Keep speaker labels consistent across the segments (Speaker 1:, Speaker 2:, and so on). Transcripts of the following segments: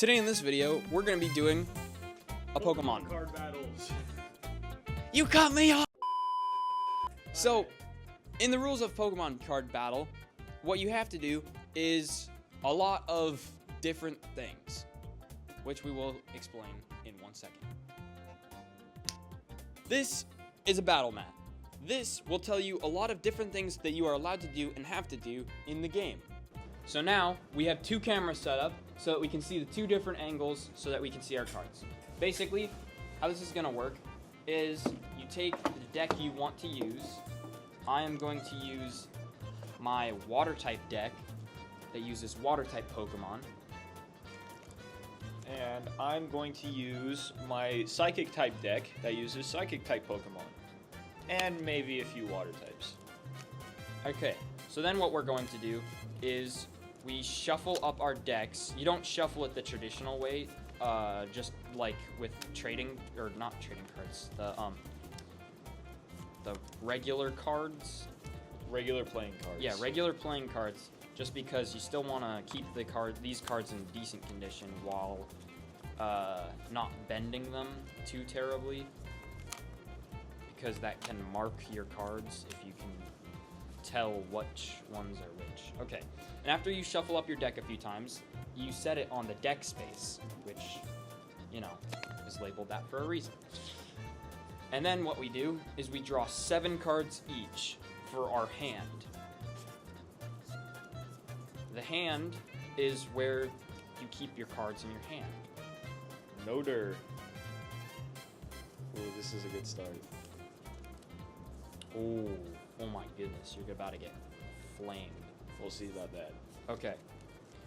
Speaker 1: Today in this video, we're going to be doing a Pokemon
Speaker 2: card battles.
Speaker 1: You cut me off! So, in the rules of Pokemon card battle, what you have to do is a lot of different things, which we will explain in 1 second. This is a battle map. This will tell you a lot of different things that you are allowed to do and have to do in the game. So now, we have two cameras set up so that we can see the two different angles so that we can see our cards. Basically, how this is going to work is you take the deck you want to use. I am going to use my water type deck that uses water type Pokemon.
Speaker 2: And I'm going to use my psychic type deck that uses psychic type Pokemon. And maybe a few water types.
Speaker 1: Okay, so then what we're going to do is we shuffle up our decks. You don't shuffle it the traditional way, just like with trading, or not trading cards, the regular cards.
Speaker 2: Regular playing cards.
Speaker 1: Yeah, regular playing cards, just because you still want to keep these cards in decent condition while not bending them too terribly, because that can mark your cards if you can tell which ones are which. Okay, and after you shuffle up your deck a few times, you set it on the deck space, which, you know, is labeled that for a reason. And then what we do is we draw 7 cards each for our hand. The hand is where you keep your cards in your hand.
Speaker 2: Noter. Ooh, this is a good start.
Speaker 1: Oh my goodness, you're about to get flamed.
Speaker 2: We'll see about that.
Speaker 1: Okay,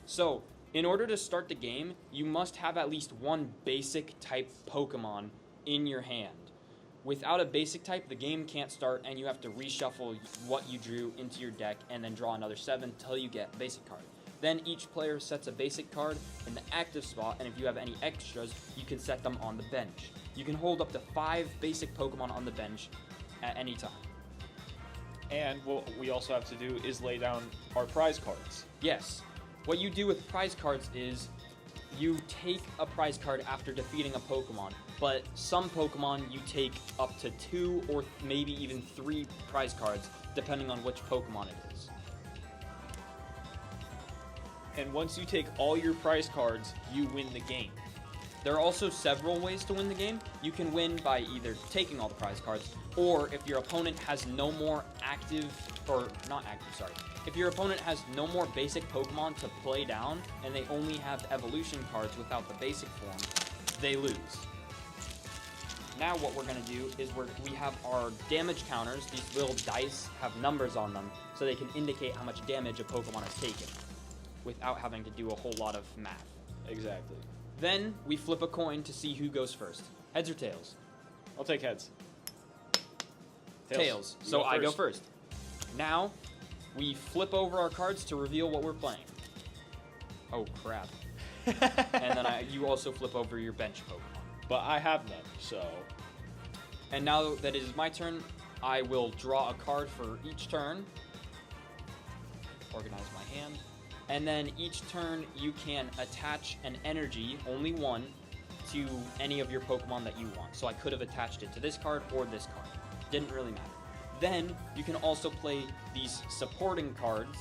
Speaker 1: so in order to start the game, you must have at least one basic type Pokemon in your hand. Without a basic type, the game can't start, and you have to reshuffle what you drew into your deck and then draw another 7 until you get a basic card. Then each player sets a basic card in the active spot, and if you have any extras, you can set them on the bench. You can hold up to 5 basic Pokemon on the bench at any time.
Speaker 2: And what we also have to do is lay down our prize cards.
Speaker 1: Yes. What you do with prize cards is you take a prize card after defeating a Pokemon, but some Pokemon you take up to 2 or maybe even 3 prize cards, depending on which Pokemon it is.
Speaker 2: And once you take all your prize cards, you win the game.
Speaker 1: There are also several ways to win the game. You can win by either taking all the prize cards, or if your opponent has no more if your opponent has no more basic Pokemon to play down, and they only have evolution cards without the basic form, they lose. Now what we're going to do is we have our damage counters. These little dice have numbers on them, so they can indicate how much damage a Pokemon has taken, without having to do a whole lot of math.
Speaker 2: Exactly.
Speaker 1: Then we flip a coin to see who goes first. Heads or tails?
Speaker 2: I'll take heads.
Speaker 1: Tails. So I go first. Now, we flip over our cards to reveal what we're playing. Oh, crap. And then you also flip over your bench Pokemon.
Speaker 2: But I have none, so...
Speaker 1: And now that it is my turn, I will draw a card for each turn. Organize my hand. And then each turn, you can attach an energy, only one, to any of your Pokemon that you want. So I could have attached it to this card or this card. Didn't really matter. Then, you can also play these supporting cards,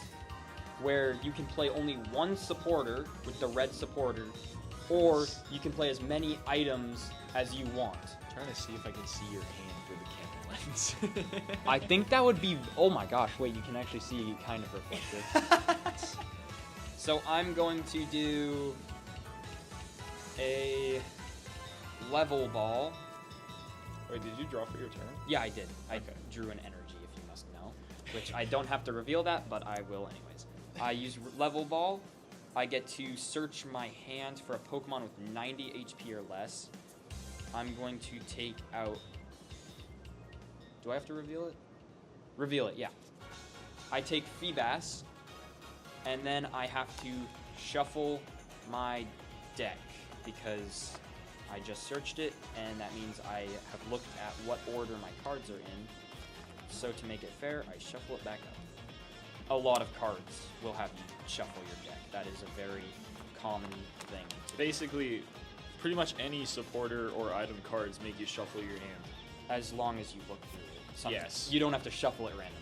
Speaker 1: where you can play only one supporter with the red supporter, or you can play as many items as you want.
Speaker 2: I'm trying to see if I can see your hand through the camera lens.
Speaker 1: I think that would be... Oh my gosh, wait, you can actually see kind of reflective. So I'm going to do a level ball.
Speaker 2: Wait, did you draw for your turn?
Speaker 1: Yeah, I did. I
Speaker 2: Okay.
Speaker 1: drew an energy, if you must know, which I don't have to reveal that, but I will anyways. I use level ball. I get to search my hand for a Pokemon with 90 HP or less. I'm going to take out... Do I have to reveal it? Reveal it, yeah. I take Feebas, and then I have to shuffle my deck, because I just searched it, and that means I have looked at what order my cards are in. So to make it fair, I shuffle it back up. A lot of cards will have you shuffle your deck. That is a very common thing.
Speaker 2: Basically, pretty much any supporter or item cards make you shuffle your hand.
Speaker 1: As long as you look through it.
Speaker 2: Yes.
Speaker 1: You don't have to shuffle it randomly.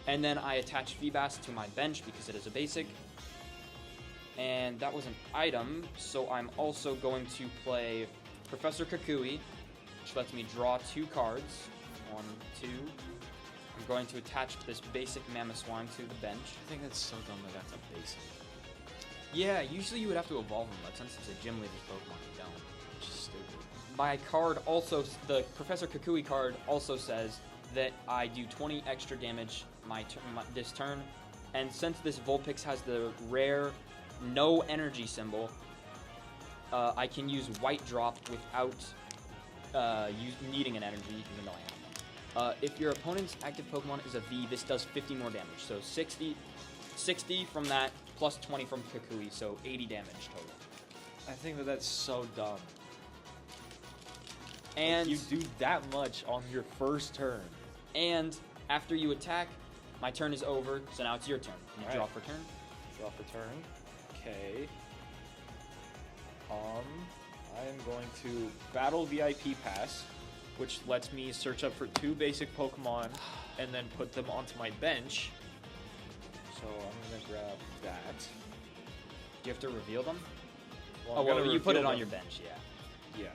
Speaker 1: And then I attach Feebas to my bench because it is a basic. And that was an item, so I'm also going to play Professor Kukui, which lets me draw 2 cards. 1, 2. I'm going to attach this basic Mamoswine to the bench.
Speaker 2: I think that's so dumb that that's a basic.
Speaker 1: Yeah, usually you would have to evolve them, but since it's a gym leader's Pokemon, you don't.
Speaker 2: Which is stupid.
Speaker 1: My card also, the Professor Kukui card also says that I do 20 extra damage this turn, and since this Vulpix has the rare no energy symbol, I can use White Drop without needing an energy, even though I have one. If your opponent's active Pokemon is a V, this does 50 more damage, so 60 from that, plus 20 from Kukui, so 80 damage total.
Speaker 2: I think that that's so dumb.
Speaker 1: And
Speaker 2: you do that much on your first turn.
Speaker 1: And after you attack, my turn is over, so now it's your turn. Can you draw for turn?
Speaker 2: Draw for turn. Okay. I am going to Battle VIP Pass, which lets me search up for 2 basic Pokemon and then put them onto my bench. So I'm gonna grab that.
Speaker 1: Do you have to reveal them?
Speaker 2: Well,
Speaker 1: oh, well, you put it on your bench, yeah.
Speaker 2: Yeah.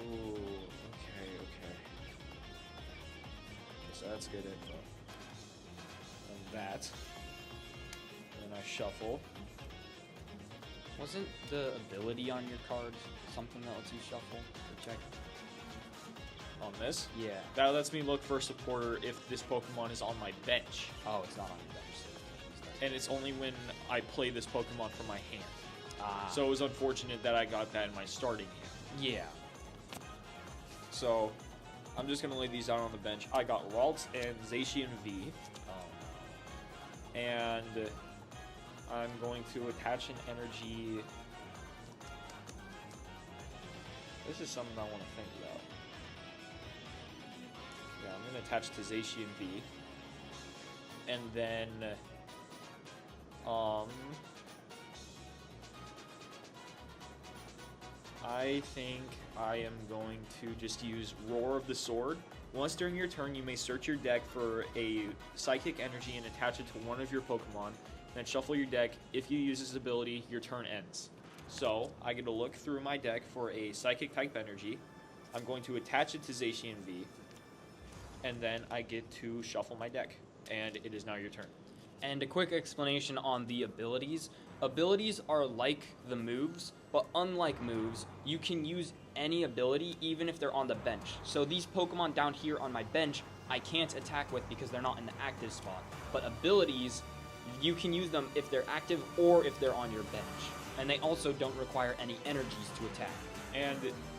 Speaker 2: Ooh, okay. So that's good info. And that. And then I shuffle.
Speaker 1: Wasn't the ability on your card something that lets you shuffle? To check.
Speaker 2: On this?
Speaker 1: Yeah.
Speaker 2: That lets me look for a supporter if this Pokemon is on my bench.
Speaker 1: Oh, it's not on your bench. So
Speaker 2: And it's only when I play this Pokemon from my hand.
Speaker 1: Ah.
Speaker 2: So it was unfortunate that I got that in my starting hand.
Speaker 1: Yeah.
Speaker 2: So I'm just going to lay these out on the bench. I got Ralts and Zacian V.
Speaker 1: Oh.
Speaker 2: And I'm going to attach an energy. This is something I want to think about. Yeah, I'm going to attach to Zacian V. And then I think I am going to just use Roar of the Sword. Once during your turn, you may search your deck for a Psychic Energy and attach it to one of your Pokemon. Then shuffle your deck. If you use this ability, your turn ends. So, I get to look through my deck for a Psychic type Energy. I'm going to attach it to Zacian V. And then I get to shuffle my deck. And it is now your turn.
Speaker 1: And a quick explanation on the abilities. Abilities are like the moves, but unlike moves, you can use any ability even if they're on the bench. So these Pokemon down here on my bench, I can't attack with because they're not in the active spot. But abilities, you can use them if they're active or if they're on your bench. And they also don't require any energies to attack.
Speaker 2: And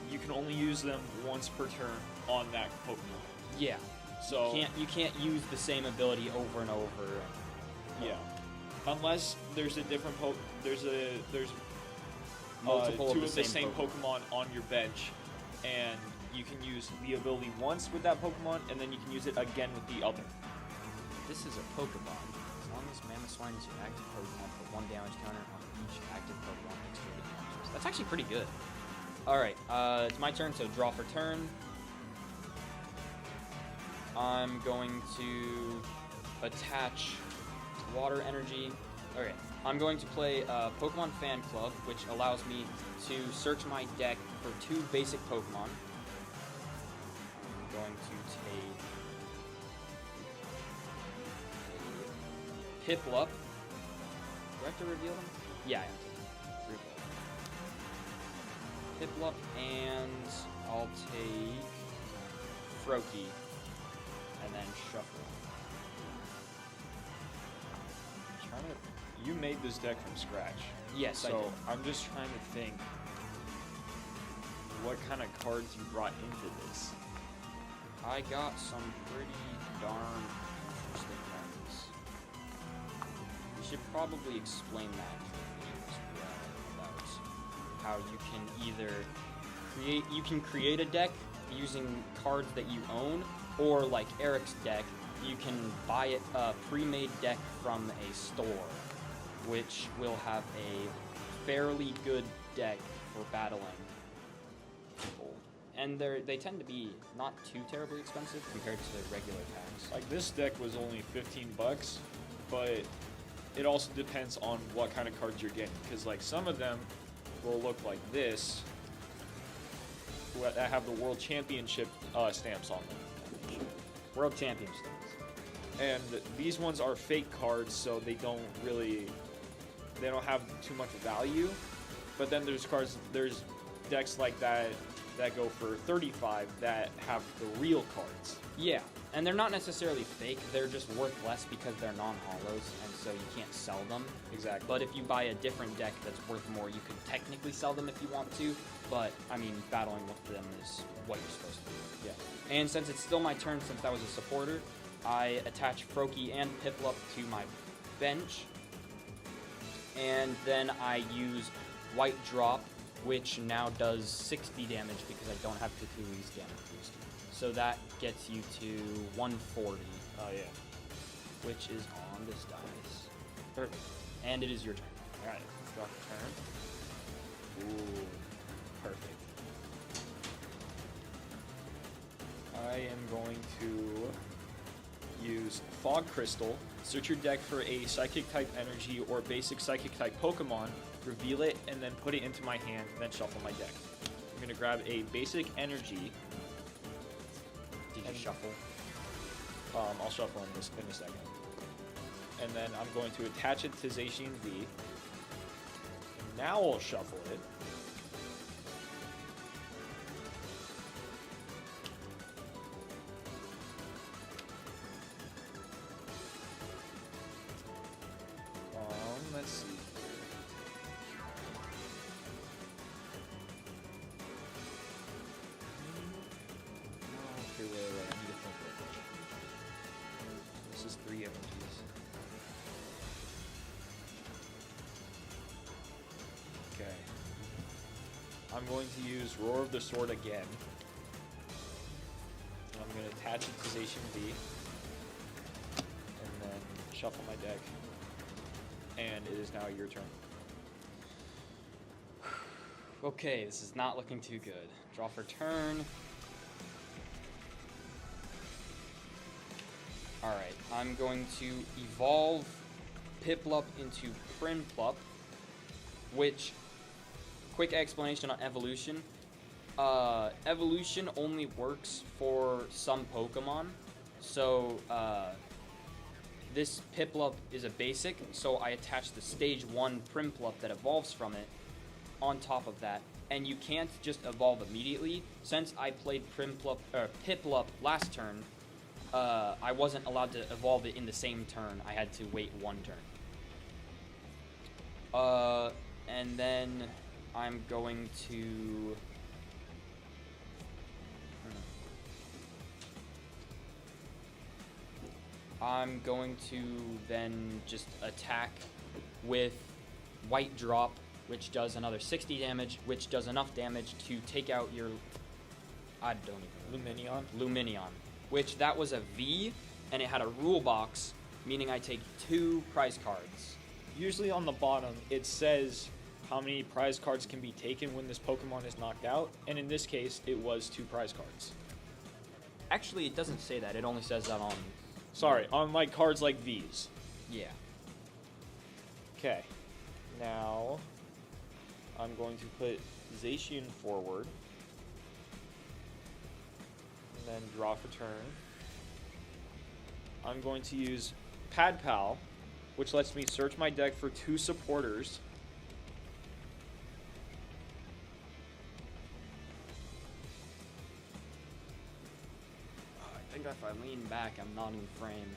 Speaker 2: you can only use them once per turn on that Pokemon.
Speaker 1: Yeah.
Speaker 2: So
Speaker 1: you can't use the same ability over and over.
Speaker 2: Yeah. Unless there's a different there's
Speaker 1: Multiple
Speaker 2: two
Speaker 1: of the same
Speaker 2: Pokemon on your bench, and you can use the ability once with that Pokemon, and then you can use it again with the other.
Speaker 1: This is a Pokeball. As long as Mamoswine is your active Pokemon, put 1 damage counter on each active Pokemon next to it. That's actually pretty good. Alright, it's my turn, so draw for turn. I'm going to attach Water Energy. Okay, I'm going to play Pokemon Fan Club, which allows me to search my deck for 2 basic Pokemon. I'm going to take Piplup. Do I have to reveal them? Yeah, I have to reveal them. Piplup, and I'll take Froakie, and then shuffle.
Speaker 2: You made this deck from scratch.
Speaker 1: Yes, I did.
Speaker 2: So I'm just trying to think what kind of cards you brought into this.
Speaker 1: I got some pretty darn interesting ones. We should probably explain that to the viewers as well, about how you can either create a deck using cards that you own, or like Eric's deck, you can buy a pre-made deck from a store. which will have a fairly good deck for battling people. And they tend to be not too terribly expensive compared to regular packs.
Speaker 2: Like this deck was only 15 bucks, but it also depends on what kind of cards you're getting. Because like some of them will look like this, that have the World Championship stamps on them.
Speaker 1: World Champion stamps.
Speaker 2: And these ones are fake cards, so they don't have too much value. But then there's decks like that go for 35 that have the real cards.
Speaker 1: Yeah, and they're not necessarily fake, they're just worth less because they're non-hollows, and so you can't sell them.
Speaker 2: Exactly.
Speaker 1: But if you buy a different deck that's worth more, you could technically sell them if you want to, but, I mean, battling with them is what you're supposed to do.
Speaker 2: Yeah.
Speaker 1: And since it's still my turn, since I was a supporter, I attach Froakie and Piplup to my bench, and then I use White Drop, which now does 60 damage because I don't have Kukuli's damage boost. So that gets you to 140.
Speaker 2: Oh yeah.
Speaker 1: Which is on this dice. Perfect. And it is your turn.
Speaker 2: Alright, drop a turn. Ooh, perfect. I am going to use Fog Crystal, search your deck for a Psychic type energy or basic Psychic type Pokemon, reveal it, and then put it into my hand, then shuffle my deck. I'm going to grab a basic energy.
Speaker 1: Did you shuffle?
Speaker 2: I'll shuffle in a second. And then I'm going to attach it to Zacian V. And now I'll shuffle it. Let's see. Okay, wait. I need to think about it. This is 3 energies. Okay. I'm going to use Roar of the Sword again. I'm going to attach it to Zacian V. And then shuffle my deck. And it is now your turn.
Speaker 1: Okay, this is not looking too good. Draw for turn. Alright, I'm going to evolve Piplup into Prinplup, which, quick explanation on evolution. Evolution only works for some Pokemon, so this Piplup is a basic, so I attach the stage 1 Primplup that evolves from it on top of that, and you can't just evolve immediately. Since I played Piplup last turn, I wasn't allowed to evolve it in the same turn. I had to wait one turn. And then I'm going to... I'm going to then just attack with White Drop, which does another 60 damage, which does enough damage to take out your... I don't even know. Luminion. Which, that was a V, and it had a rule box, meaning I take 2 prize cards.
Speaker 2: Usually on the bottom, it says how many prize cards can be taken when this Pokemon is knocked out, and in this case, it was 2 prize cards.
Speaker 1: Actually, it doesn't say that. It only says that on...
Speaker 2: Sorry, on like cards like these.
Speaker 1: Yeah.
Speaker 2: Okay. Now, I'm going to put Zacian forward. And then draw for turn. I'm going to use Pad Pal, which lets me search my deck for 2 supporters.
Speaker 1: I think if I lean back, I'm not in frame.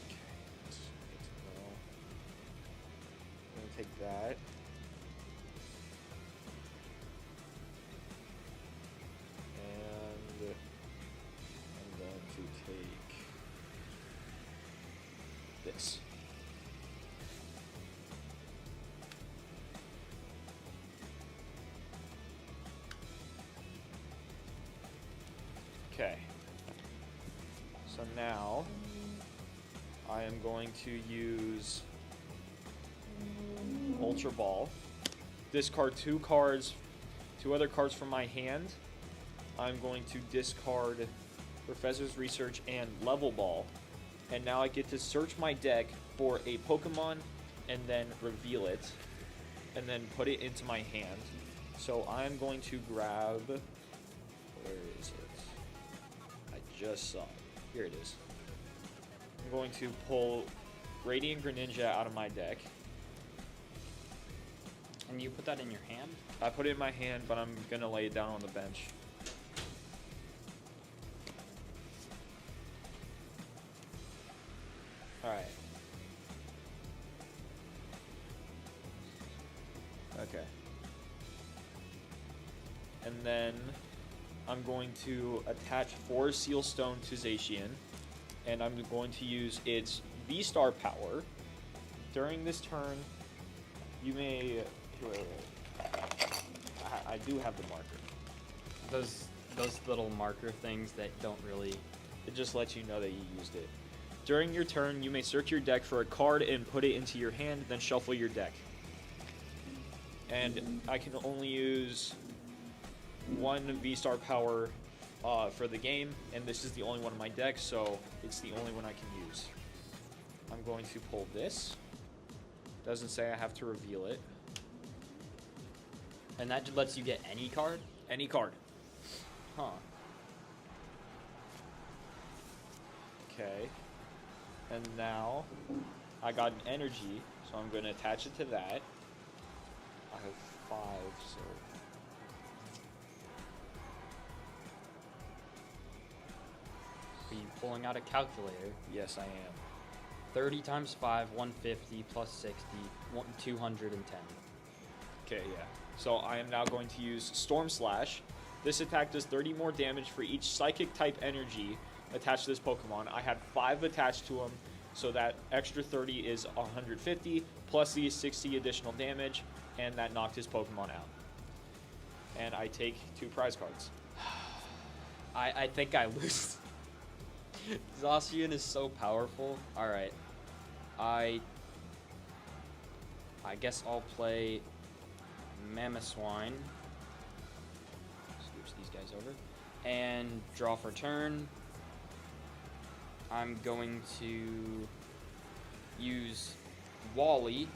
Speaker 2: Okay, I'm going to take that. And I'm going to take this. Okay. So now I am going to use Ultra Ball. Discard two other cards from my hand. I'm going to discard Professor's Research and Level Ball. And now I get to search my deck for a Pokemon and then reveal it. And then put it into my hand. So I'm going to grab... Where is it? I just saw it. Here it is. I'm going to pull Radiant Greninja out of my deck.
Speaker 1: And you put that in your hand?
Speaker 2: I put it in my hand, but I'm going to lay it down on the bench. Alright. Okay. And then I'm going to attach 4 Seal Stone to Zacian, and I'm going to use its V-Star power. During this turn, you may... I do have the marker.
Speaker 1: Those little marker things that don't really...
Speaker 2: It just lets you know that you used it. During your turn, you may search your deck for a card and put it into your hand, then shuffle your deck. And I can only use 1 V-Star power for the game, and this is the only one in my deck, so it's the only one I can use. I'm going to pull this. Doesn't say I have to reveal it.
Speaker 1: And that just lets you get any card?
Speaker 2: Any card.
Speaker 1: Huh.
Speaker 2: Okay. And now I got an energy, so I'm going to attach it to that. I have 5, so...
Speaker 1: Are you pulling out a calculator?
Speaker 2: Yes, I am.
Speaker 1: 30 times 5, 150 plus 60, 210.
Speaker 2: Okay, yeah. So I am now going to use Storm Slash. This attack does 30 more damage for each Psychic type energy attached to this Pokemon. I had 5 attached to him, so that extra 30 is 150, plus these 60 additional damage, and that knocked his Pokemon out. And I take 2 prize cards.
Speaker 1: I think I lose. Zacian is so powerful. Alright. I guess I'll play Mamoswine. Switch these guys over. And draw for turn. I'm going to use Wally,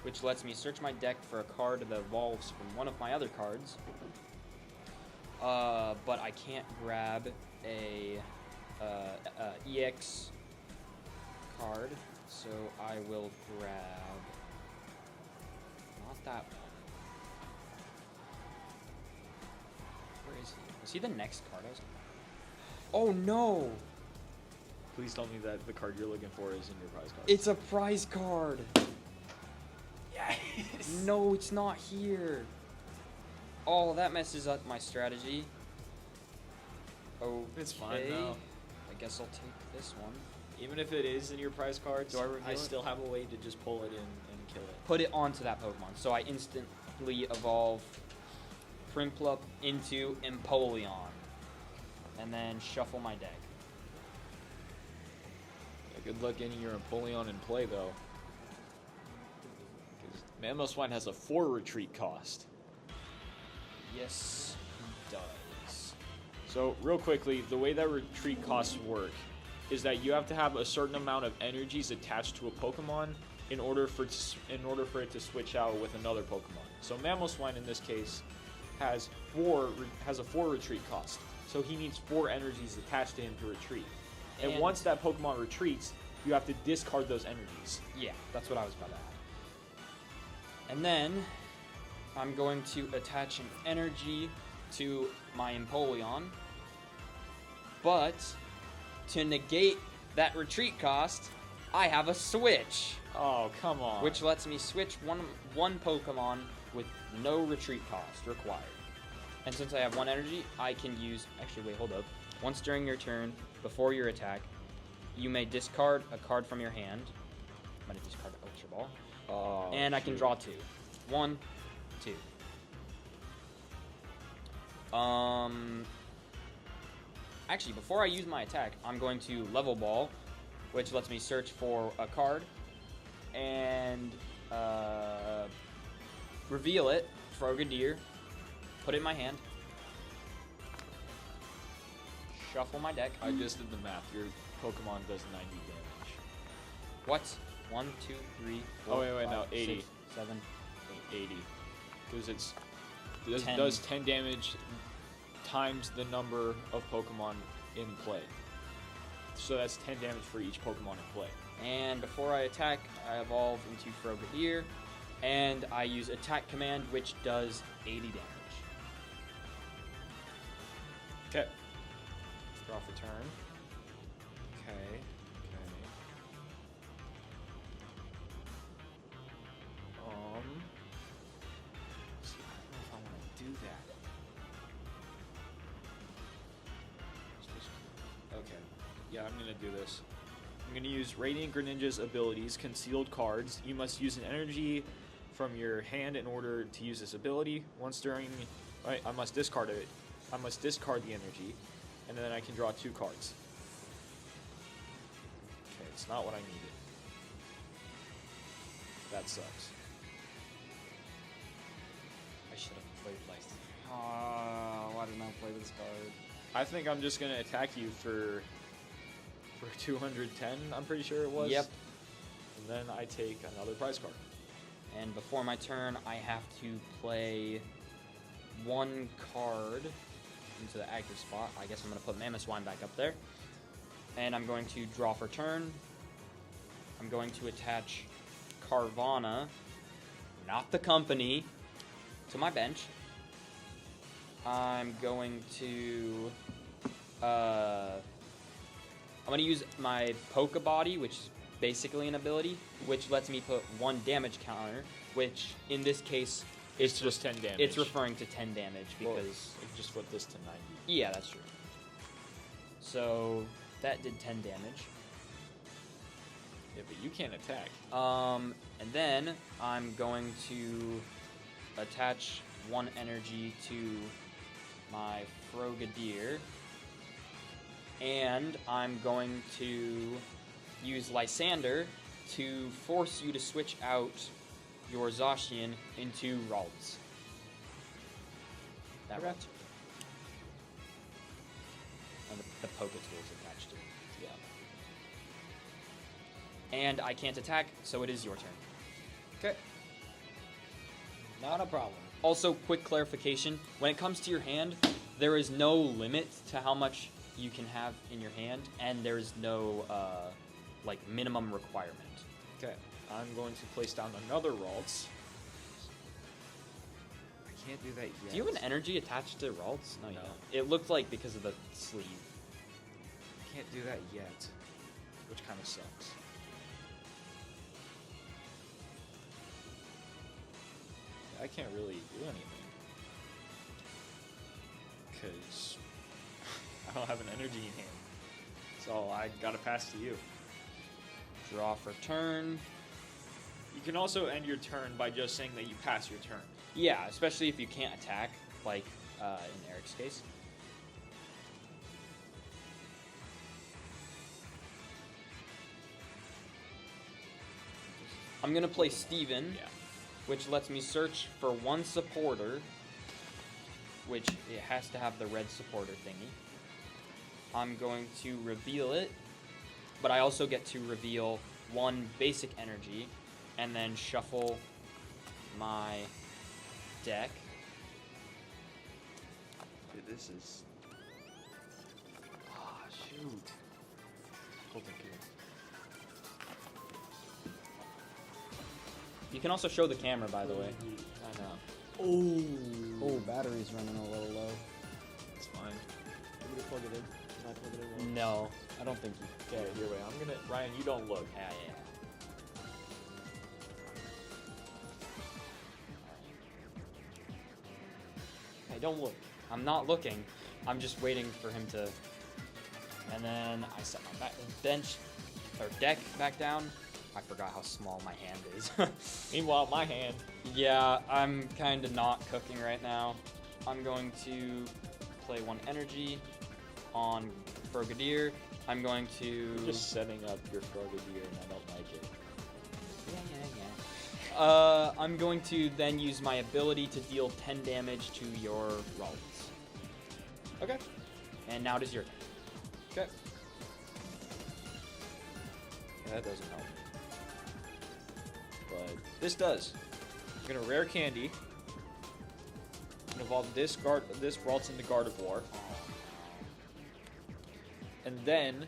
Speaker 1: which lets me search my deck for a card that evolves from one of my other cards. But I can't grab a EX card, so I will grab not that one. Where is he? Is he the next card I was? Oh no!
Speaker 2: Please tell me that the card you're looking for is in your prize card.
Speaker 1: It's a prize card.
Speaker 2: Yes.
Speaker 1: No, it's not here. Oh, that messes up my strategy. Okay.
Speaker 2: It's fine though.
Speaker 1: I guess I'll take this one.
Speaker 2: Even if it is in your prize cards,
Speaker 1: Do I reveal it?
Speaker 2: still have a way to just pull it in and kill it.
Speaker 1: Put it onto that Pokemon. So I instantly evolve Prinplup into Empoleon. And then shuffle my deck.
Speaker 2: Yeah, good luck getting your Empoleon in play though. Because Mamoswine has a 4 retreat cost.
Speaker 1: Yes, he does.
Speaker 2: So real quickly, the way that retreat costs work is that you have to have a certain amount of energies attached to a Pokemon in order for it to switch out with another Pokemon. So Mamoswine in this case has a 4 retreat cost. So he needs 4 energies attached to him to retreat. And once that Pokemon retreats, you have to discard those energies.
Speaker 1: Yeah, that's what I was about to add. And then I'm going to attach an energy to my Empoleon. But to negate that retreat cost, I have a switch.
Speaker 2: Oh, come on.
Speaker 1: Which lets me switch one Pokemon with no retreat cost required. And since I have 1 energy, I can use... Actually, wait, hold up. Once during your turn, before your attack, you may discard a card from your hand. I'm going to discard Ultra Ball.
Speaker 2: Oh,
Speaker 1: and I can draw 2. 1, 2. Actually, before I use my attack, I'm going to Level Ball, which lets me search for a card. And reveal it, Frogadier, put it in my hand, shuffle my deck.
Speaker 2: I just did the math. Your Pokemon does 90 damage.
Speaker 1: What? 1, 2, 3, 4,
Speaker 2: Oh, wait, no,
Speaker 1: 5,
Speaker 2: 80.
Speaker 1: 6, 7, 8.
Speaker 2: 80. Because it
Speaker 1: 10.
Speaker 2: does 10 damage times the number of Pokemon in play. So that's 10 damage for each Pokemon in play.
Speaker 1: And before I attack, I evolve into Frogadier, and I use attack command, which does 80 damage.
Speaker 2: Okay. Draw for turn. Okay. See, I don't know if I want to do that. Okay. Yeah, I'm gonna do this. I'm gonna use Radiant Greninja's abilities, Concealed Cards. You must use an energy from your hand in order to use this ability. Once during, right, I must discard it. I must discard the energy, and then I can draw 2 cards. Okay, it's not what I needed. That sucks.
Speaker 1: I should have played like. Why didn't I play this card?
Speaker 2: I think I'm just gonna attack you for 210. I'm pretty sure it was.
Speaker 1: Yep.
Speaker 2: And then I take another prize card.
Speaker 1: And before my turn, I have to play 1 card into the active spot. I guess I'm going to put Mammoth Swine back up there. And I'm going to draw for turn. I'm going to attach Carvana, not the company, to my bench. I'm going to use my Pokebody, which is basically an ability, which lets me put 1 damage counter, which in this case
Speaker 2: It's just 10 damage.
Speaker 1: it's referring to 10 damage because
Speaker 2: Well, just put this to 90.
Speaker 1: yeah, that's true. So that did 10 damage.
Speaker 2: Yeah, but you can't attack.
Speaker 1: And then I'm going to attach 1 energy to my Frogadier, and I'm going to use Lysander to force you to switch out your Zacian into Ralts. That
Speaker 2: Okay.
Speaker 1: Ralts. And the Poketools attached to it. Yeah. And I can't attack, so it is your turn.
Speaker 2: Okay. Not a problem.
Speaker 1: Also, quick clarification, when it comes to your hand, there is no limit to how much you can have in your hand, and there's no minimum requirement.
Speaker 2: Okay. I'm going to place down another Ralts. I can't do that yet.
Speaker 1: Do you have an energy attached to Ralts? No, you
Speaker 2: No.
Speaker 1: don't. It looked like because of the sleeve.
Speaker 2: I can't do that yet, which kind of sucks. I can't really do anything because I don't have an energy in hand. So I gotta pass to you.
Speaker 1: Draw for turn.
Speaker 2: You can also end your turn by just saying that you pass your turn.
Speaker 1: Yeah, especially if you can't attack, like in Eric's case. I'm gonna play Steven,
Speaker 2: Yeah.
Speaker 1: which lets me search for 1 supporter, which it has to have the red supporter thingy. I'm going to reveal it, but I also get to reveal 1 basic energy, and then shuffle my deck.
Speaker 2: Dude, this is... Ah, shoot. Hold on, here.
Speaker 1: You can also show the camera, by the way.
Speaker 2: I know.
Speaker 1: Oh, battery's running a little low.
Speaker 2: It's fine.
Speaker 3: Want me to plug it in? Can I plug it in?
Speaker 1: No, I don't think you
Speaker 2: Okay, here, wait. I'm gonna... Ryan, you don't look.
Speaker 1: Yeah.
Speaker 2: Hey, don't look.
Speaker 1: I'm not looking. I'm just waiting for him to. And then I set my bench or deck back down. I forgot how small my hand is.
Speaker 2: Meanwhile, my hand...
Speaker 1: Yeah, I'm kind of not cooking right now. I'm going to play 1 energy on Frogadier. I'm going to...
Speaker 2: You're just setting up your Frogadier and I don't like it.
Speaker 1: I'm going to then use my ability to deal 10 damage to your Ralts.
Speaker 2: Okay.
Speaker 1: And now it is your turn.
Speaker 2: Okay. Yeah, that doesn't help. But this does. I'm gonna rare candy. I'm gonna evolve this Ralts into Gardevoir. And then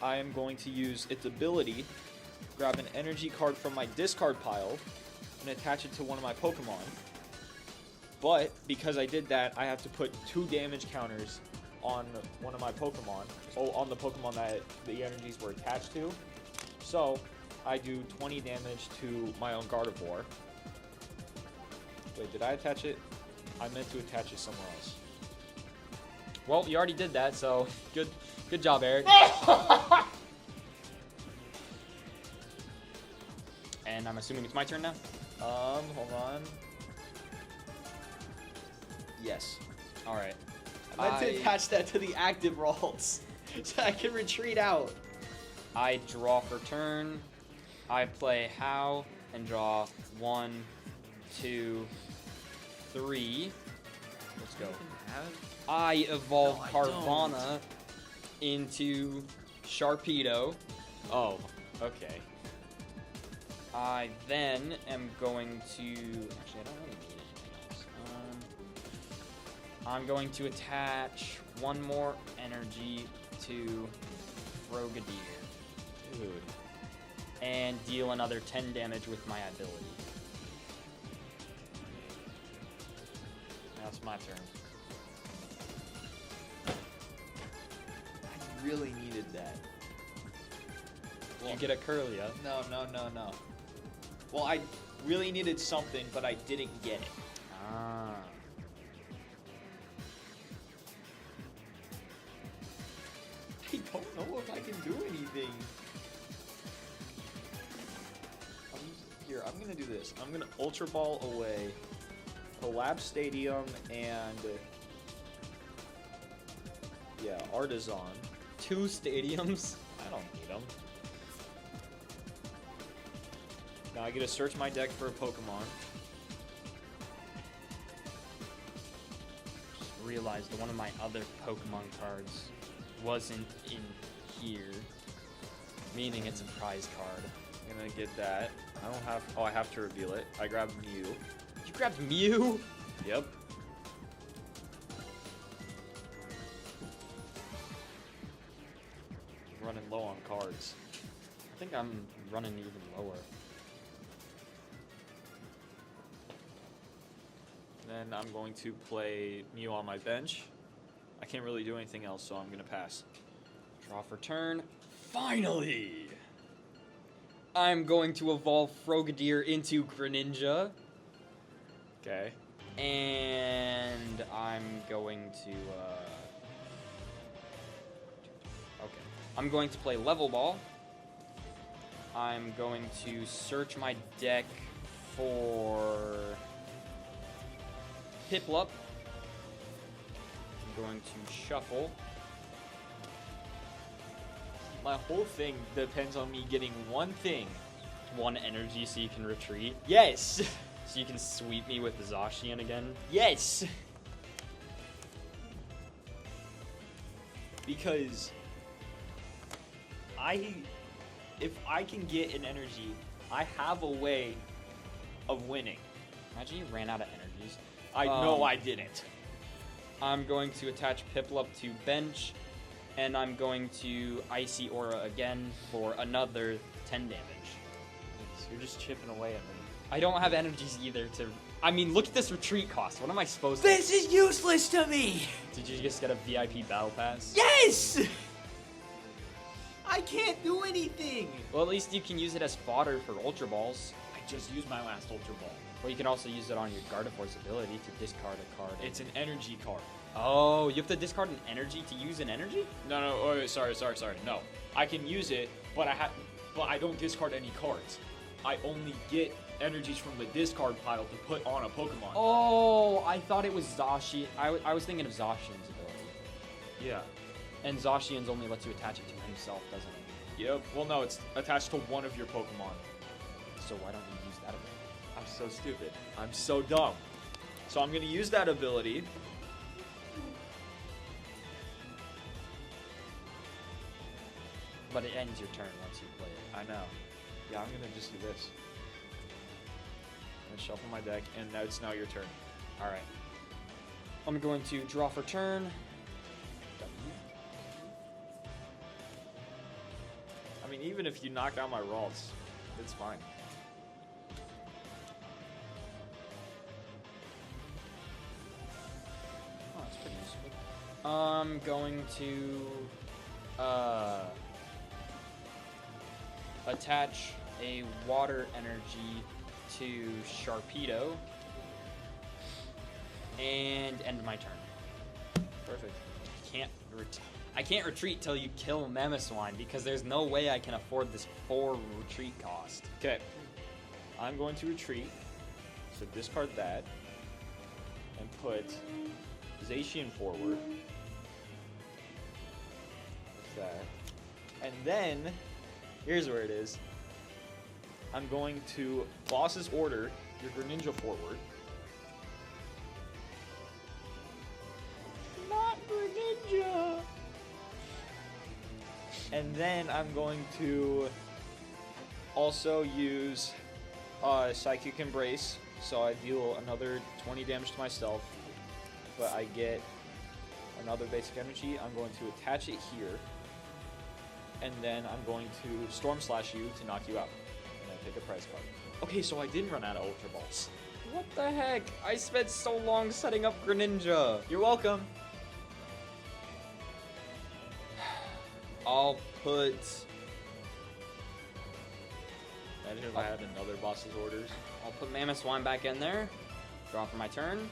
Speaker 2: I am going to use its ability, grab an energy card from my discard pile, and attach it to one of my Pokemon. But because I did that, I have to put 2 damage counters on one of my Pokemon. Oh, on the Pokemon that the energies were attached to. So I do 20 damage to my own Gardevoir. Wait, did I attach it? I meant to attach it somewhere else.
Speaker 1: Well, you already did that, so good job, Eric. And I'm assuming it's my turn now?
Speaker 2: Hold on. Yes.
Speaker 1: All right.
Speaker 3: I meant to attach that to the active Ralts so I can retreat out.
Speaker 1: I draw for turn. I play How and draw 1, 2, 3. Let's go. I evolve
Speaker 3: No, I
Speaker 1: Carvana into Sharpedo.
Speaker 2: Oh, okay.
Speaker 1: I then am going to... Actually, I don't really need anything else. I'm going to attach one more energy to Frogadier.
Speaker 2: Dude.
Speaker 1: And deal another 10 damage with my ability.
Speaker 2: Now it's my turn.
Speaker 3: I really needed that.
Speaker 1: You get a Curlia.
Speaker 3: No. Well, I really needed something, but I didn't get it.
Speaker 1: Ah.
Speaker 3: I don't know if I can do anything.
Speaker 2: I'm gonna do this. I'm gonna Ultra Ball away, Collapse Stadium, and yeah, Artisan.
Speaker 1: 2 stadiums.
Speaker 2: I don't need them. Now I get to search my deck for a Pokemon.
Speaker 1: Just realized that one of my other Pokemon cards wasn't in here. Meaning it's a prize card.
Speaker 2: I'm gonna get that. I don't have. Oh, I have to reveal it. I grab Mew.
Speaker 1: You grabbed Mew?
Speaker 2: Yep. Running low on cards.
Speaker 1: I think I'm running even lower.
Speaker 2: Then I'm going to play Mew on my bench. I can't really do anything else, so I'm gonna pass.
Speaker 1: Draw for turn. Finally! I'm going to evolve Frogadier into Greninja.
Speaker 2: Okay.
Speaker 1: And I'm going to, okay. I'm going to play Level Ball. I'm going to search my deck for Piplup. I'm going to shuffle.
Speaker 2: My whole thing depends on me getting one thing.
Speaker 1: 1 energy so you can retreat.
Speaker 2: Yes!
Speaker 1: So you can sweep me with Zacian again.
Speaker 2: Yes! Because if I can get an energy, I have a way of winning.
Speaker 1: Imagine you ran out of energies.
Speaker 2: I know I didn't.
Speaker 1: I'm going to attach Piplup to bench, and I'm going to Icy Aura again for another 10 damage.
Speaker 2: You're just chipping away at me.
Speaker 1: I don't have energies either to... I mean, look at this retreat cost. What am I supposed to...
Speaker 3: This is useless to me!
Speaker 1: Did you just get a VIP battle pass?
Speaker 3: Yes! I can't do anything!
Speaker 1: Well, at least you can use it as fodder for Ultra Balls.
Speaker 2: I just used my last Ultra Ball.
Speaker 1: Or you can also use it on your Gardevoir's ability to discard a card.
Speaker 2: It's an energy card.
Speaker 1: Oh, you have to discard an energy to use an energy?
Speaker 2: No, oh, wait, sorry. No. I can use it, but I don't discard any cards. I only get energies from the discard pile to put on a Pokemon.
Speaker 1: Oh, I thought it was Zacian. I was thinking of Zacian's ability.
Speaker 2: Yeah.
Speaker 1: And Zacian's only lets you attach it to himself, doesn't it?
Speaker 2: Yep. Well, no, it's attached to one of your Pokemon.
Speaker 1: So why don't you use that ability.
Speaker 2: I'm so stupid. I'm so dumb. So I'm going to use that ability.
Speaker 1: But it ends your turn once you play it.
Speaker 2: I know. Yeah, I'm going to just do this. I'm going to shuffle my deck, and now it's now your turn.
Speaker 1: All right. I'm going to draw for turn.
Speaker 2: I mean, even if you knock out my Ralts, it's fine.
Speaker 1: Oh, that's pretty useful. I'm going to attach a water energy to Sharpedo and end my turn.
Speaker 2: Perfect.
Speaker 1: I can't retreat till you kill Mamoswine because there's no way I can afford this 4 retreat cost.
Speaker 2: Okay. I'm going to retreat. So discard that. And put Zacian forward. Like that. And then, here's where it is. I'm going to Boss's Order your Greninja forward. Not Greninja! And then I'm going to also use Psychic Embrace, so I deal another 20 damage to myself, but I get another basic energy. I'm going to attach it here, and then I'm going to Storm Slash you to knock you out, and then pick a prize card. Okay, so I didn't run out of Ultra Balls.
Speaker 1: What the heck? I spent so long setting up Greninja.
Speaker 2: You're welcome.
Speaker 1: I'll put...
Speaker 2: Imagine if I had another Boss's Orders.
Speaker 1: I'll put Mamoswine back in there. Draw for my turn.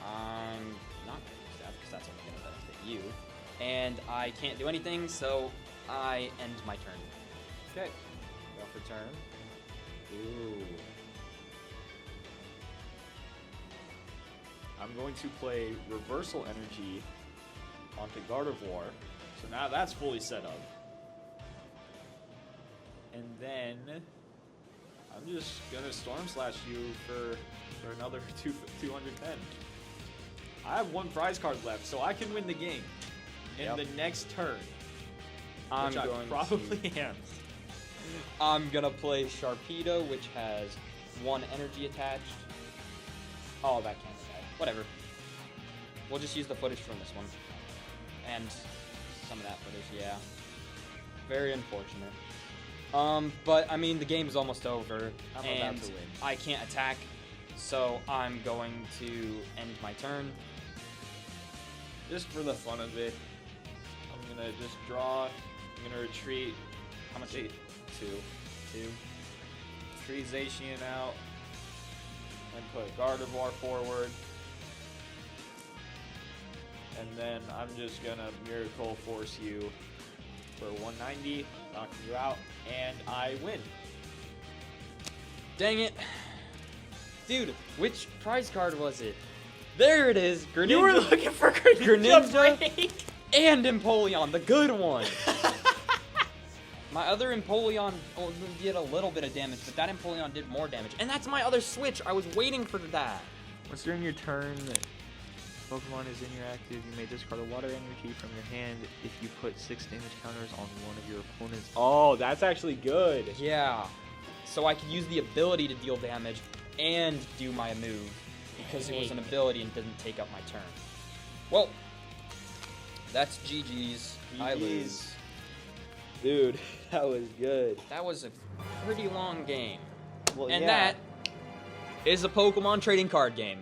Speaker 1: I'm not going to use that because that's only going to benefit you. And I can't do anything, so I end my turn.
Speaker 2: Okay. Draw for turn. Ooh. I'm going to play Reversal Energy onto Gardevoir. So now that's fully set up. And then I'm just gonna Storm Slash you for another 210. I have 1 prize card left, so I can win the game in the next turn. Which I probably am.
Speaker 1: I'm gonna play Sharpedo, which has 1 energy attached. Oh, that can't attack. Whatever. We'll just use the footage from this one. And some of that footage, yeah. Very unfortunate. But I mean, the game's almost over,
Speaker 2: I'm about to win.
Speaker 1: I can't attack, so I'm going to end my turn.
Speaker 2: Just for the fun of it, I'm gonna just draw. I'm gonna retreat.
Speaker 1: How much?
Speaker 2: 2. 2. Retreat Zacian out, and put Gardevoir forward. And then I'm just gonna Miracle Force you for 190, knock you out, and I win.
Speaker 1: Dang it. Dude, which prize card was it? There it is, Greninja.
Speaker 2: You were looking for Greninja break.
Speaker 1: And Empoleon, the good one. My other Empoleon did a little bit of damage, but that Empoleon did more damage. And that's my other switch. I was waiting for that.
Speaker 4: Once during your turn, Pokemon is in your active, you may discard a water energy from your hand if you put 6 damage counters on one of your opponent's.
Speaker 2: Oh, that's actually good.
Speaker 1: Yeah. So I could use the ability to deal damage and do my move because it was an ability and didn't take up my turn. Well, that's GG's. I lose.
Speaker 2: Dude, that was good.
Speaker 1: That was a pretty long game.
Speaker 2: Well,
Speaker 1: And
Speaker 2: yeah.
Speaker 1: that is a Pokemon trading card game.